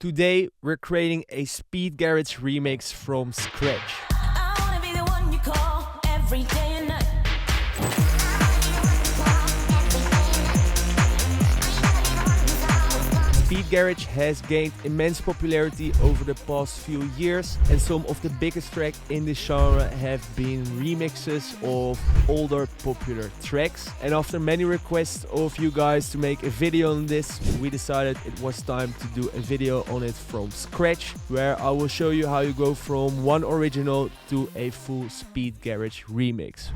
Today we're creating a speed garage remix from scratch. I wanna be the one you call every day and night. Speed garage has gained immense popularity over the past few years, and some of the biggest tracks in this genre have been remixes of older popular tracks. And after many requests of you guys to make a video on this, we decided it was time to do a video on it from scratch, where I will show you how you go from one original to a full speed garage remix.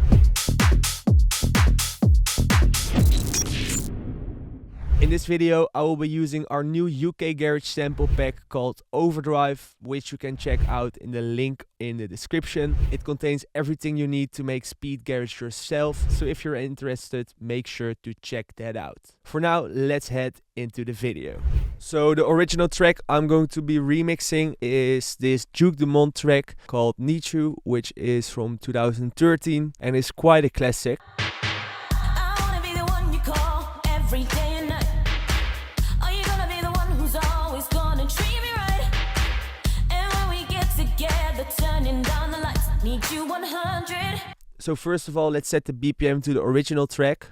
In this video, I will be using our new UK Garage sample pack called Overdrive, which you can check out in the link in the description. It contains everything you need to make speed garage yourself, so if you're interested, make sure to check that out. For now, let's head into the video. So the original track I'm going to be remixing is this Duke Dumont track called Need You, which is from 2013 and is quite a classic. I wanna be the one you call every day. Need you 100. So first of all, let's set the BPM to the original track.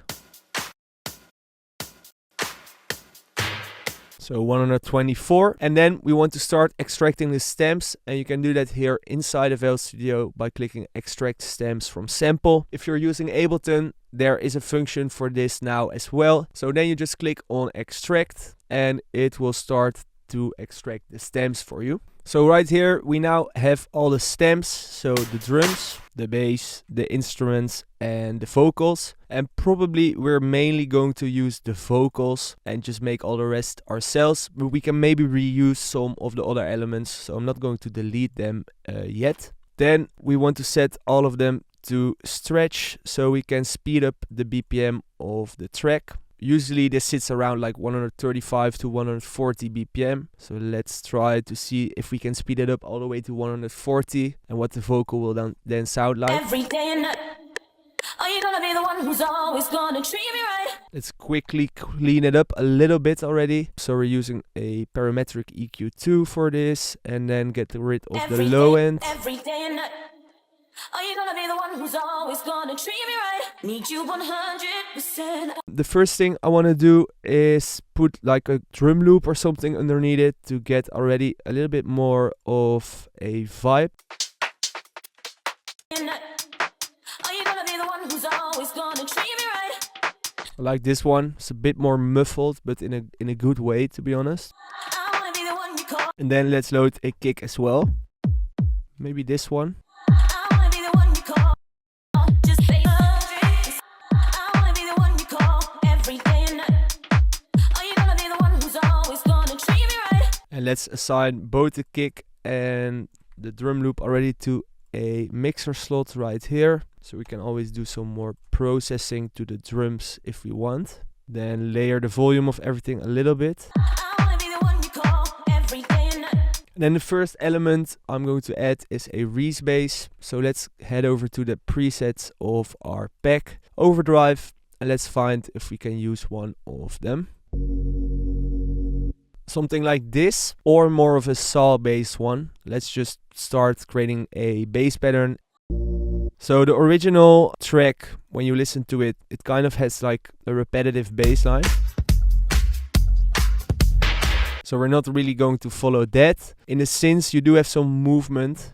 So 124. And then we want to start extracting the stems, and you can do that here inside of FL Studio by clicking extract stems from sample. If you're using Ableton, there is a function for this now as well. So then you just click on extract and it will start to extract the stems for you. So right here we now have all the stems, so the drums, the bass, the instruments and the vocals, and probably we're mainly going to use the vocals and just make all the rest ourselves, but we can maybe reuse some of the other elements, so I'm not going to delete them yet. Then we want to set all of them to stretch so we can speed up the BPM of the track. Usually this sits around like 135 to 140 BPM. So let's try to see if we can speed it up all the way to 140 and what the vocal will then sound like. Every day and night. Are you gonna be the one who's always gonna treat me right? Let's quickly clean it up a little bit already. So we're using a parametric EQ2 for this, and then get rid of the low end. Every day and night. Are you gonna be the one who's always gonna treat me right? Need you 100%. The first thing I want to do is put like a drum loop or something underneath it to get already a little bit more of a vibe. Are you gonna be the one who's always gonna treat me right? I like this one. It's a bit more muffled, but in a good way, to be honest. I wanna be the one you call. And then let's load a kick as well. Maybe this one. And let's assign both the kick and the drum loop already to a mixer slot right here. So we can always do some more processing to the drums if we want. Then layer the volume of everything a little bit. And then the first element I'm going to add is a Reese bass. So let's head over to the presets of our pack, Overdrive, and let's find if we can use one of them. Something like this, or more of a saw bass one. Let's just start creating a bass pattern. So the original track, when you listen to it, it kind of has like a repetitive bass line. So we're not really going to follow that. In the synths you do have some movement.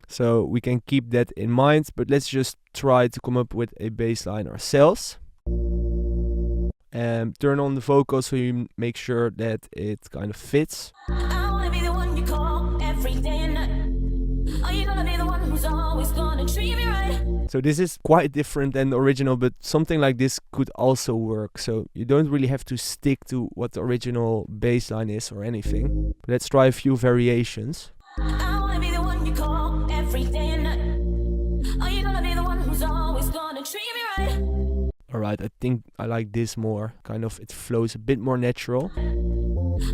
So we can keep that in mind, but let's just try to come up with a bass line ourselves. And turn on the vocal so you make sure that it kind of fits. I wanna be the one you call every day and night. Are you gonna be the one who's always gonna treat me right? So this is quite different than the original, but something like this could also work. So you don't really have to stick to what the original bass line is or anything. Let's try a few variations. I wanna be the one you call every day and night. Are you gonna be the one who's always gonna treat me right? Alright, I think I like this more. Kind of, it flows a bit more natural.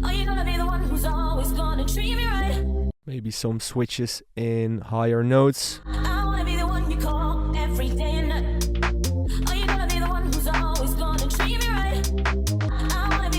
Are you gonna be the one who's always gonna treat me right? Maybe some switches in higher notes. I wanna be the one you call every day and night. Are you gonna be the one who's always gonna treat me right? I wanna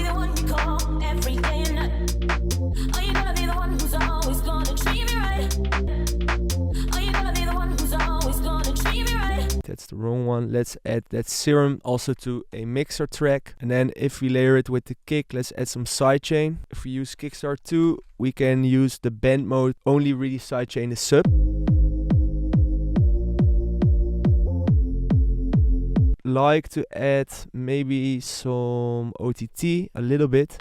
the wrong one. Let's add that serum also to a mixer track. And then if we layer it with the kick, let's add some sidechain. If we use Kickstart 2, we can use the bend mode, only really sidechain the sub. Like to add maybe some OTT, a little bit.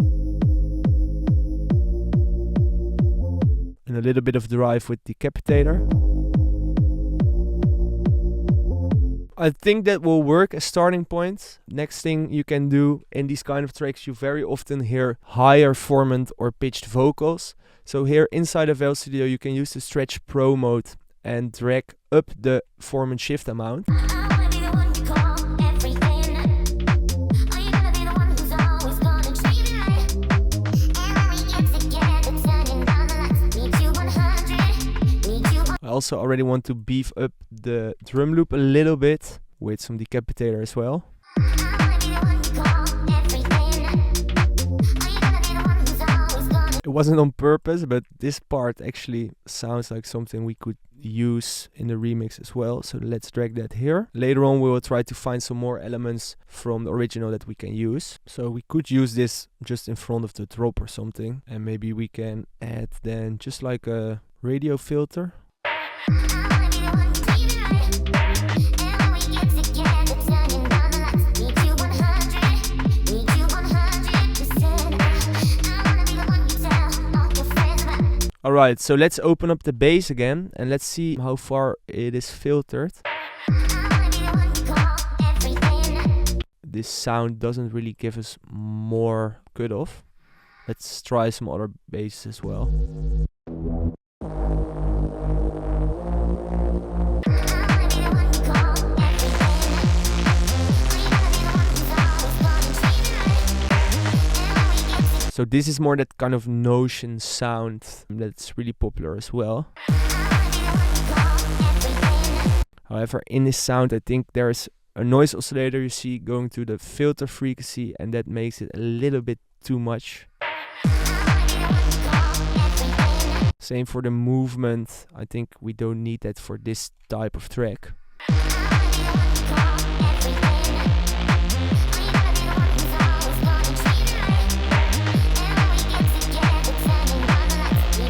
And a little bit of drive with Decapitator. I think that will work as starting point. Next thing you can do in these kind of tracks, you very often hear higher formant or pitched vocals. So here inside of FL Studio you can use the Stretch Pro mode and drag up the formant shift amount. I also already want to beef up the drum loop a little bit with some Decapitator as well. It wasn't on purpose, but this part actually sounds like something we could use in the remix as well. So let's drag that here. Later on we will try to find some more elements from the original that we can use. So we could use this just in front of the drop or something. And maybe we can add then just like a radio filter. Alright, so let's open up the bass again and let's see how far it is filtered. This sound doesn't really give us more cutoff. Let's try some other bass as well. So this is more that kind of Notion sound that's really popular as well. However, in this sound I think there's a noise oscillator you see going to the filter frequency, and that makes it a little bit too much. Same for the movement. I think we don't need that for this type of track.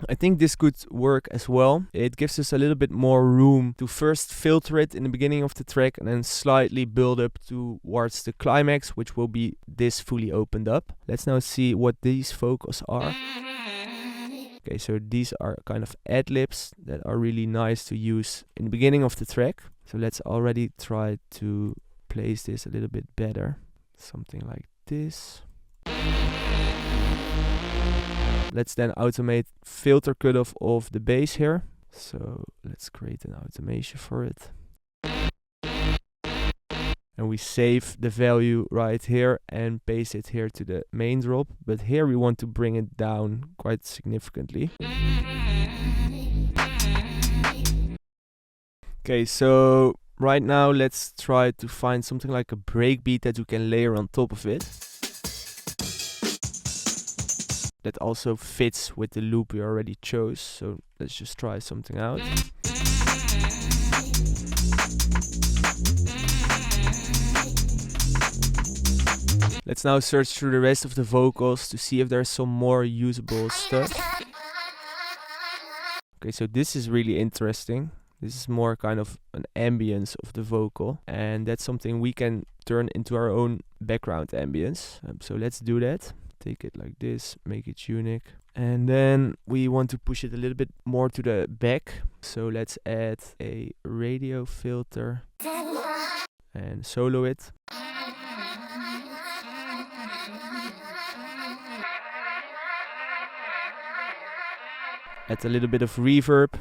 I think this could work as well. It gives us a little bit more room to first filter it in the beginning of the track and then slightly build up towards the climax, which will be this fully opened up. Let's now see what these vocals are. Okay, so these are kind of ad-libs that are really nice to use in the beginning of the track. So let's already try to place this a little bit better. Something like this. Let's then automate filter cutoff of the bass here. So let's create an automation for it. And we save the value right here and paste it here to the main drop. But here we want to bring it down quite significantly. Okay, so right now let's try to find something like a breakbeat that we can layer on top of it. That also fits with the loop we already chose. So let's just try something out. Let's now search through the rest of the vocals to see if there's some more usable stuff. Okay, so this is really interesting. This is more kind of an ambience of the vocal. And that's something we can turn into our own background ambience. So let's do that. Take it like this, make it unique. And then we want to push it a little bit more to the back. So let's add a radio filter and solo it. Add a little bit of reverb.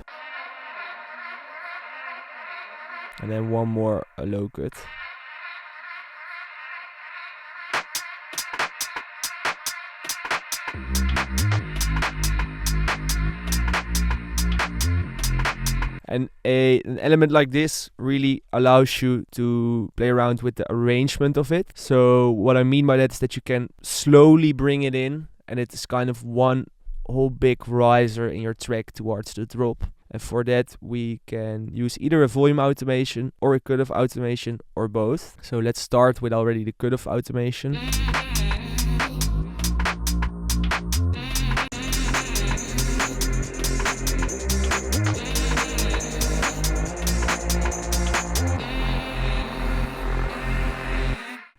And then one more low cut. And an element like this really allows you to play around with the arrangement of it. So what I mean by that is that you can slowly bring it in, and it is kind of one whole big riser in your track towards the drop. And for that, we can use either a volume automation or a cutoff automation or both. So let's start with already the cutoff automation.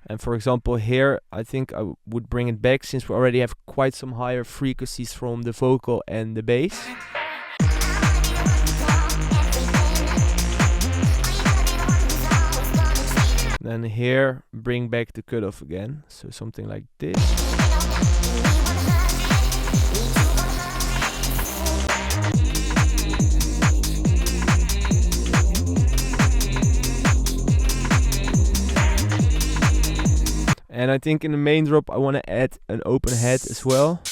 And for example here, I think I would bring it back since we already have quite some higher frequencies from the vocal and the bass. Then here, bring back the cutoff again, so something like this. And I think in the main drop I want to add an open head as well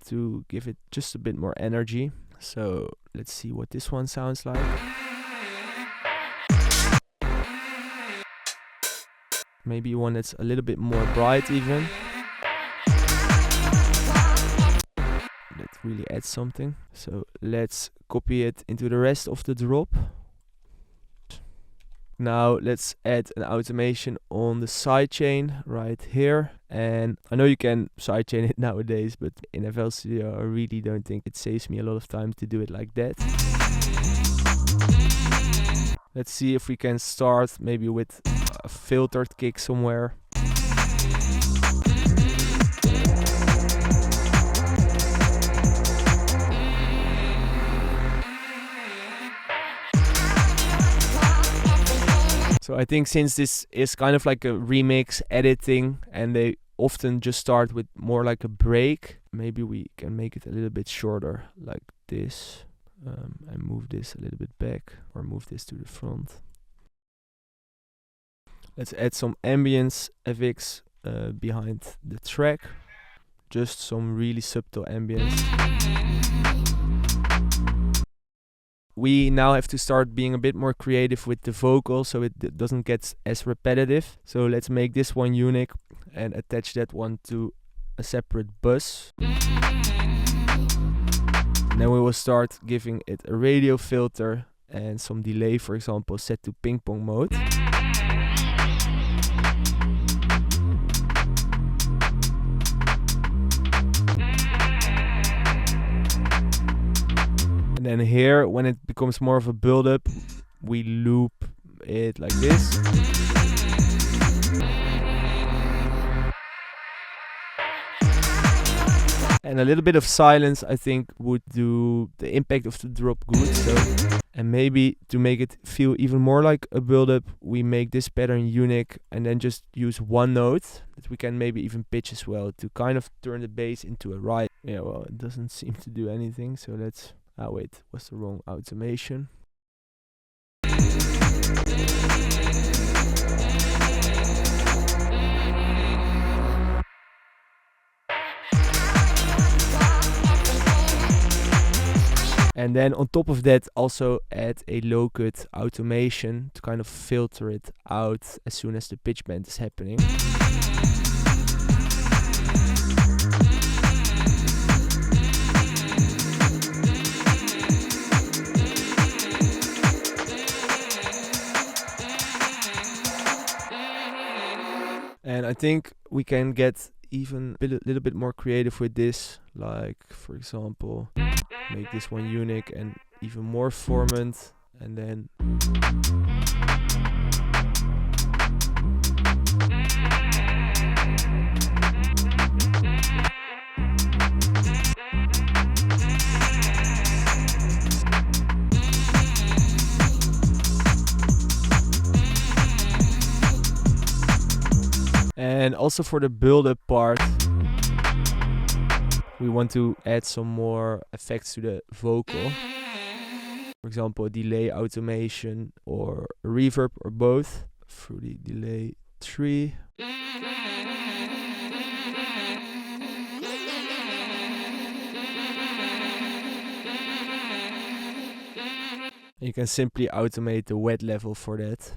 to give it just a bit more energy. So let's see what this one sounds like. Maybe one that's a little bit more bright even. That really adds something. So let's copy it into the rest of the drop. Now let's add an automation on the sidechain right here. And I know you can sidechain it nowadays, but in FL Studio I really don't think it saves me a lot of time to do it like that. Let's see if we can start maybe with a filtered kick somewhere. So I think since this is kind of like a remix editing and they often just start with more like a break, maybe we can make it a little bit shorter like this, and move this a little bit back or move this to the front. Let's add some ambience FX behind the track, just some really subtle ambience. We now have to start being a bit more creative with the vocal so it doesn't get as repetitive. So let's make this one unique and attach that one to a separate bus. And then we will start giving it a radio filter and some delay, for example, set to ping pong mode. And then here, when it becomes more of a build-up, we loop it like this. And a little bit of silence, I think, would do the impact of the drop good. So, and maybe to make it feel even more like a build-up, we make this pattern unique and then just use one note that we can maybe even pitch as well to kind of turn the bass into a ride. Yeah, well, it doesn't seem to do anything, so let's... Oh wait, was the wrong automation. And then on top of that also add a low cut automation to kind of filter it out as soon as the pitch bend is happening. And I think we can get even a little bit more creative with this, like for example make this one unique and even more formant, and then and also for the build-up part we want to add some more effects to the vocal. For example, a delay automation or a reverb or both. Fruity delay 3. You can simply automate the wet level for that.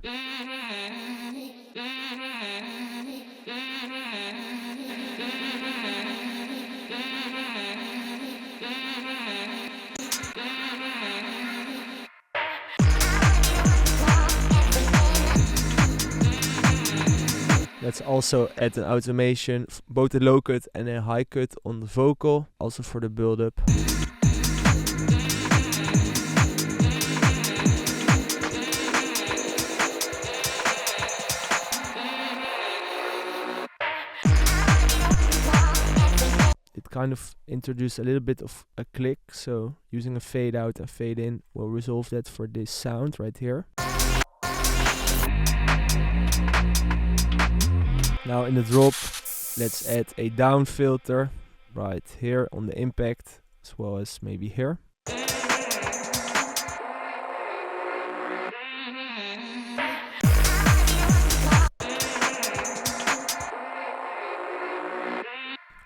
Let's also add an automation, both a low cut and a high cut on the vocal, also for the build up. It kind of introduced a little bit of a click, so using a fade out and fade in will resolve that for this sound right here. Now in the drop, let's add a down filter right here on the impact, as well as maybe here.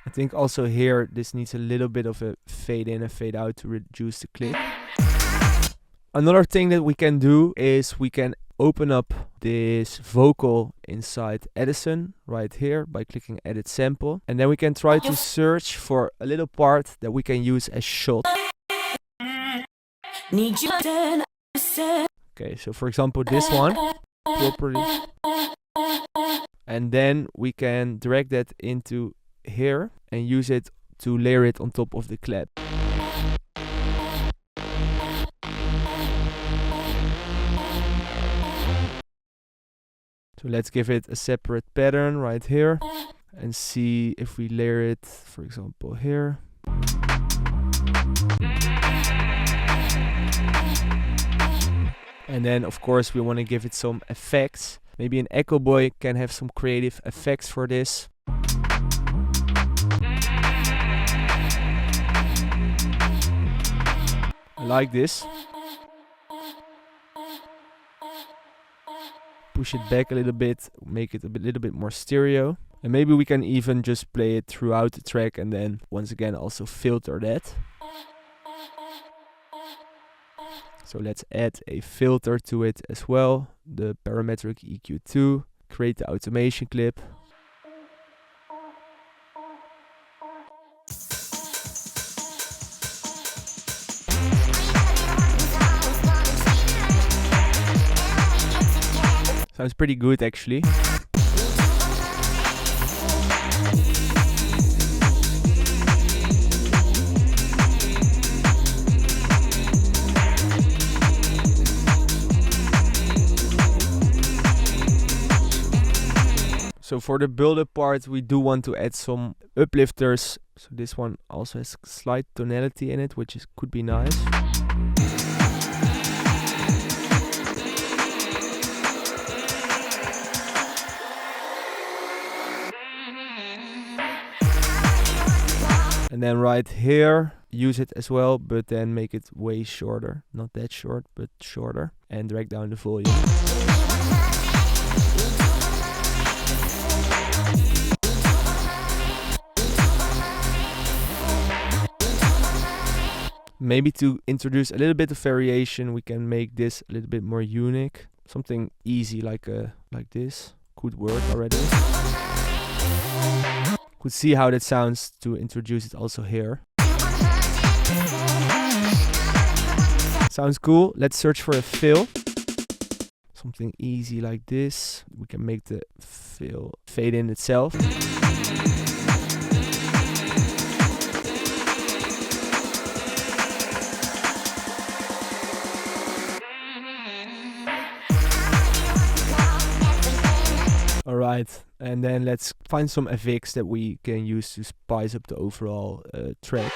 I think also here this needs a little bit of a fade in and fade out to reduce the click. Another thing that we can do is we can open up this vocal inside Edison right here by clicking edit sample, and then we can try to search for a little part that we can use as shot. Okay, so for example this one properly, and then we can drag that into here and use it to layer it on top of the clap. So let's give it a separate pattern right here and see if we layer it, for example here. And then of course we want to give it some effects. Maybe an Echo Boy can have some creative effects for this. I like this. Push it back a little bit, make it a little bit more stereo. And maybe we can even just play it throughout the track and then once again also filter that. So let's add a filter to it as well. The parametric EQ2. Create the automation clip. Sounds pretty good actually. So for the build-up part we do want to add some uplifters. So this one also has slight tonality in it, which could be nice. And then right here, use it as well, but then make it way shorter. Not that short, but shorter. And drag down the volume. Maybe to introduce a little bit of variation, we can make this a little bit more unique. Something easy like this could work already. Could see how that sounds to introduce it also here. Sounds cool. Let's search for a fill. Something easy like this. We can make the fill fade in itself. Alright, and then let's find some effects that we can use to spice up the overall track.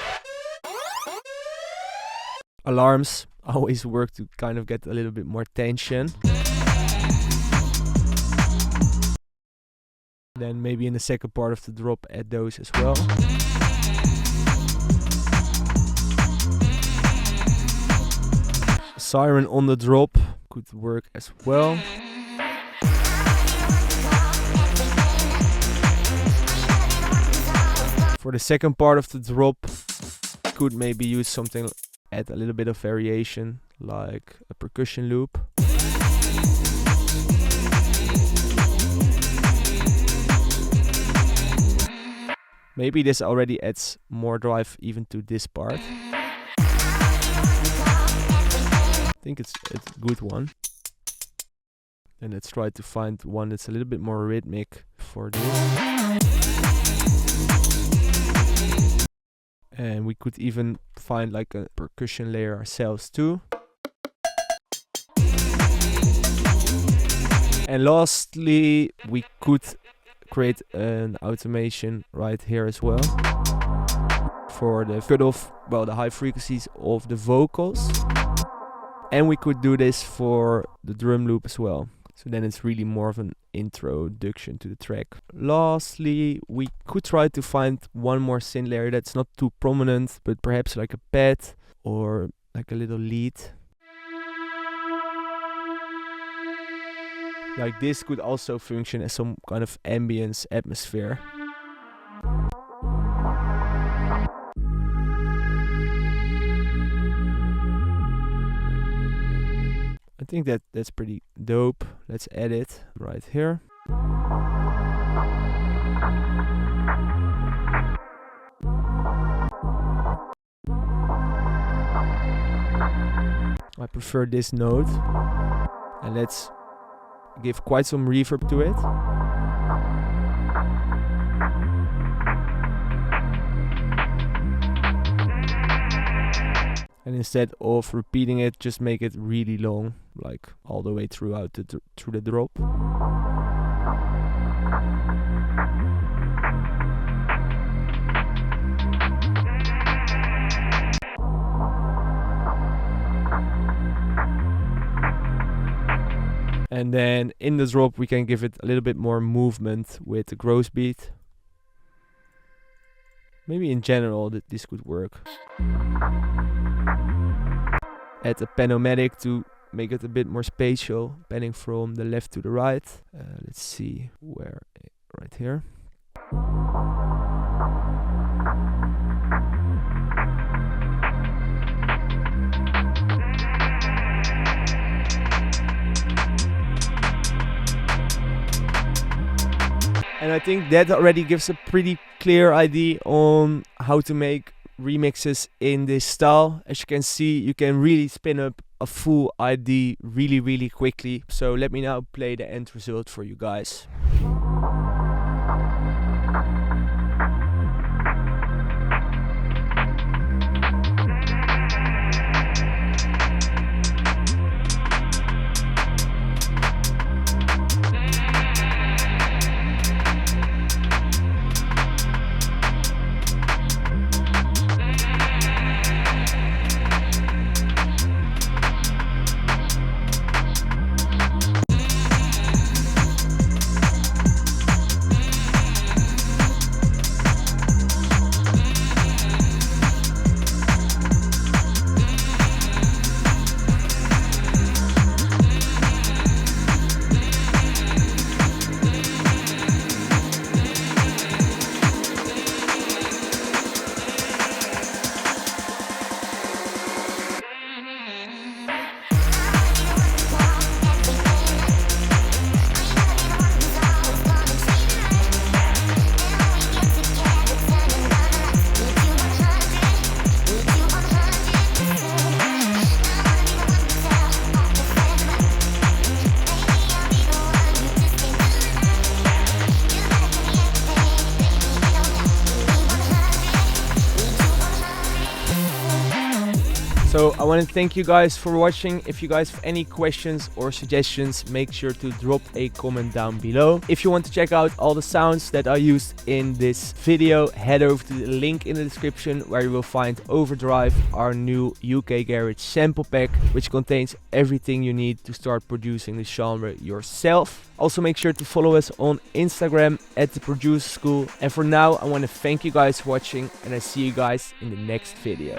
Alarms always work to kind of get a little bit more tension. Then maybe in the second part of the drop add those as well. Siren on the drop could work as well. For the second part of the drop, could maybe use something, add a little bit of variation, like a percussion loop. Maybe this already adds more drive even to this part. I think it's a good one. And let's try to find one that's a little bit more rhythmic for this. And we could even find like a percussion layer ourselves too. And lastly, we could create an automation right here as well for the cutoff, well, the high frequencies of the vocals. And we could do this for the drum loop as well. So then it's really more of an introduction to the track. Lastly, we could try to find one more synth layer that's not too prominent, but perhaps like a pad or like a little lead. Like this could also function as some kind of ambience atmosphere. I think that's pretty dope. Let's add it right here. I prefer this note. And let's give quite some reverb to it. And instead of repeating it, just make it really long, like all the way throughout through the drop. And then in the drop we can give it a little bit more movement with the gross beat. Maybe in general that this could work. Add a panomatic to make it a bit more spatial, panning from the left to the right. Let's see where, right here. And I think that already gives a pretty clear idea on how to make remixes in this style. As you can see, you can really spin up a full ID really quickly. So let me now play the end result for you guys. So I want to thank you guys for watching. If you guys have any questions or suggestions, make sure to drop a comment down below. If you want to check out all the sounds that I used in this video, head over to the link in the description where you will find Overdrive, our new UK Garage sample pack, which contains everything you need to start producing this genre yourself. Also make sure to follow us on Instagram at The Producer School. And for now, I want to thank you guys for watching, and I see you guys in the next video.